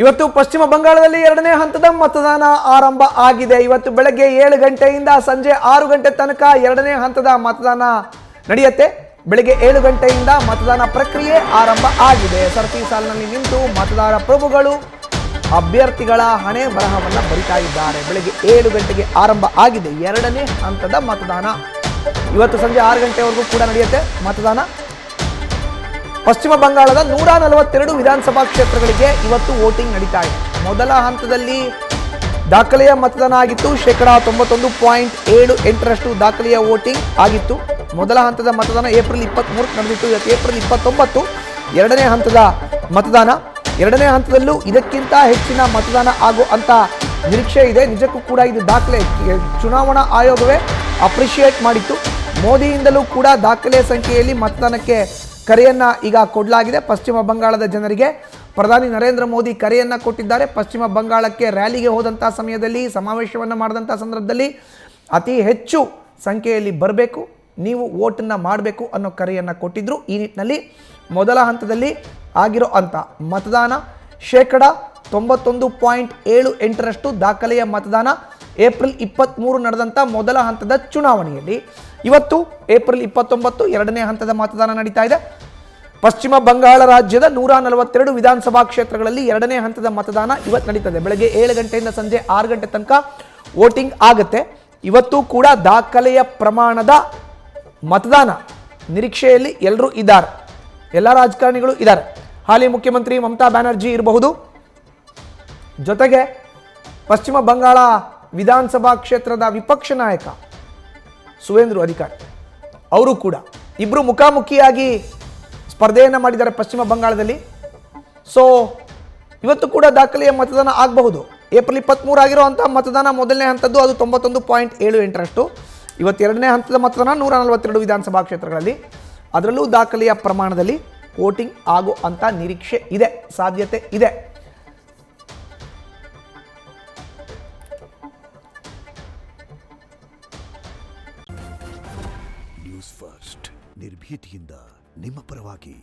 ಇವತ್ತು ಪಶ್ಚಿಮ ಬಂಗಾಳದಲ್ಲಿ ಎರಡನೇ ಹಂತದ ಮತದಾನ ಆರಂಭ ಆಗಿದೆ. ಇವತ್ತು ಬೆಳಗ್ಗೆ 7 ಗಂಟೆಯಿಂದ ಸಂಜೆ 6 ಗಂಟೆ ತನಕ ಎರಡನೇ ಹಂತದ ಮತದಾನ ನಡೆಯುತ್ತೆ. ಬೆಳಗ್ಗೆ 7 ಗಂಟೆಯಿಂದ ಮತದಾನ ಪ್ರಕ್ರಿಯೆ ಆರಂಭ ಆಗಿದೆ. ಸರತಿ ಸಾಲಿನಲ್ಲಿ ನಿಂತು ಮತದಾರ ಪ್ರಭುಗಳು ಅಭ್ಯರ್ಥಿಗಳ ಹಣೆ ಬರಹವನ್ನು ಬರಿತಾ ಇದ್ದಾರೆ. ಬೆಳಗ್ಗೆ 7 ಗಂಟೆಗೆ ಆರಂಭ ಆಗಿದೆ ಎರಡನೇ ಹಂತದ ಮತದಾನ. ಇವತ್ತು ಸಂಜೆ 6 ಗಂಟೆವರೆಗೂ ಕೂಡ ನಡೆಯುತ್ತೆ ಮತದಾನ. ಪಶ್ಚಿಮ ಬಂಗಾಳದ 142 ವಿಧಾನಸಭಾ ಕ್ಷೇತ್ರಗಳಿಗೆ ಇವತ್ತು ವೋಟಿಂಗ್ ನಡೀತಾ ಇದೆ. ಮೊದಲ ಹಂತದಲ್ಲಿ ದಾಖಲೆಯ ಮತದಾನ ಆಗಿತ್ತು. 91.78% ದಾಖಲೆಯ ವೋಟಿಂಗ್ ಆಗಿತ್ತು. ಮೊದಲ ಹಂತದ ಮತದಾನ ಏಪ್ರಿಲ್ 23 ನಡೆದಿತ್ತು. ಇವತ್ತು ಏಪ್ರಿಲ್ 29 ಎರಡನೇ ಹಂತದ ಮತದಾನ. ಎರಡನೇ ಹಂತದಲ್ಲೂ ಇದಕ್ಕಿಂತ ಹೆಚ್ಚಿನ ಮತದಾನ ಆಗುವಂತ ನಿರೀಕ್ಷೆ ಇದೆ. ನಿಜಕ್ಕೂ ಕೂಡ ಇದು ದಾಖಲೆ. ಚುನಾವಣಾ ಆಯೋಗವೇ ಅಪ್ರಿಷಿಯೇಟ್ ಮಾಡಿತ್ತು. ಮೋದಿಯಿಂದಲೂ ಕೂಡ ದಾಖಲೆ ಸಂಖ್ಯೆಯಲ್ಲಿ ಮತದಾನಕ್ಕೆ ಕರೆಯನ್ನ ಈಗ ಕೊಡಲಾಗಿದೆ. ಪಶ್ಚಿಮ ಬಂಗಾಳದ ಜನರಿಗೆ ಪ್ರಧಾನಿ ನರೇಂದ್ರ ಮೋದಿ ಕರೆಯನ್ನ ಕೊಟ್ಟಿದ್ದಾರೆ. ಪಶ್ಚಿಮ ಬಂಗಾಳಕ್ಕೆ ರ್ಯಾಲಿಗೆ ಹೋದಂಥ ಸಮಯದಲ್ಲಿ, ಸಮಾವೇಶವನ್ನು ಮಾಡಿದಂಥ ಸಂದರ್ಭದಲ್ಲಿ ಅತಿ ಹೆಚ್ಚು ಸಂಖ್ಯೆಯಲ್ಲಿ ಬರಬೇಕು, ನೀವು ವೋಟನ್ನು ಮಾಡಬೇಕು ಅನ್ನೋ ಕರೆಯನ್ನು ಕೊಟ್ಟಿದ್ರು. ಈ ನಿಟ್ಟಿನಲ್ಲಿ ಮೊದಲ ಹಂತದಲ್ಲಿ ಆಗಿರೋ ಅಂಥ ಮತದಾನ 91.78% ದಾಖಲೆಯ ಮತದಾನ ಏಪ್ರಿಲ್ 23 ನಡೆದಂಥ ಮೊದಲ ಹಂತದ ಚುನಾವಣೆಯಲ್ಲಿ. ಇವತ್ತು ಏಪ್ರಿಲ್ 29 ಎರಡನೇ ಹಂತದ ಮತದಾನ ನಡೀತಾ ಇದೆ. ಪಶ್ಚಿಮ ಬಂಗಾಳ ರಾಜ್ಯದ 142 ವಿಧಾನಸಭಾ ಕ್ಷೇತ್ರಗಳಲ್ಲಿ ಎರಡನೇ ಹಂತದ ಮತದಾನ ಇವತ್ತು ನಡೀತದೆ. ಬೆಳಗ್ಗೆ 7 ಗಂಟೆಯಿಂದ ಸಂಜೆ 6 ಗಂಟೆ ತನಕ ವೋಟಿಂಗ್ ಆಗುತ್ತೆ. ಇವತ್ತು ಕೂಡ ದಾಖಲೆಯ ಪ್ರಮಾಣದ ಮತದಾನ ನಿರೀಕ್ಷೆಯಲ್ಲಿ ಎಲ್ಲರೂ ಇದ್ದಾರೆ. ಎಲ್ಲ ರಾಜಕಾರಣಿಗಳು ಇದ್ದಾರೆ. ಹಾಲಿ ಮುಖ್ಯಮಂತ್ರಿ ಮಮತಾ ಬ್ಯಾನರ್ಜಿ ಇರಬಹುದು, ಜೊತೆಗೆ ಪಶ್ಚಿಮ ಬಂಗಾಳ ವಿಧಾನಸಭಾ ಕ್ಷೇತ್ರದ ವಿಪಕ್ಷ ನಾಯಕ ಸುವೇಂದು ಅಧಿಕಾರಿ ಅವರು ಕೂಡ ಇಬ್ಬರು ಮುಖಾಮುಖಿಯಾಗಿ ಸ್ಪರ್ಧೆಯನ್ನು ಮಾಡಿದ್ದಾರೆ ಪಶ್ಚಿಮ ಬಂಗಾಳದಲ್ಲಿ. ಸೊ ಇವತ್ತು ಕೂಡ ದಾಖಲೆಯ ಮತದಾನ ಆಗಬಹುದು. ಏಪ್ರಿಲ್ 23 ಆಗಿರುವಂಥ ಮತದಾನ ಮೊದಲನೇ ಹಂತದ್ದು, ಅದು 91.78%. ಇವತ್ತು ಎರಡನೇ ಹಂತದ ಮತದಾನ 142 ವಿಧಾನಸಭಾ ಕ್ಷೇತ್ರಗಳಲ್ಲಿ. ಅದರಲ್ಲೂ ದಾಖಲೆಯ ಪ್ರಮಾಣದಲ್ಲಿ ವೋಟಿಂಗ್ ಆಗೋ ಅಂತ ನಿರೀಕ್ಷೆ ಇದೆ, ಸಾಧ್ಯತೆ ಇದೆ. ನ್ಯೂಸ್ ಫಸ್ಟ್ ನಿರ್ಭೀತಿಯಿಂದ ನಿಮ್ಮ ಪರವಾಗಿ.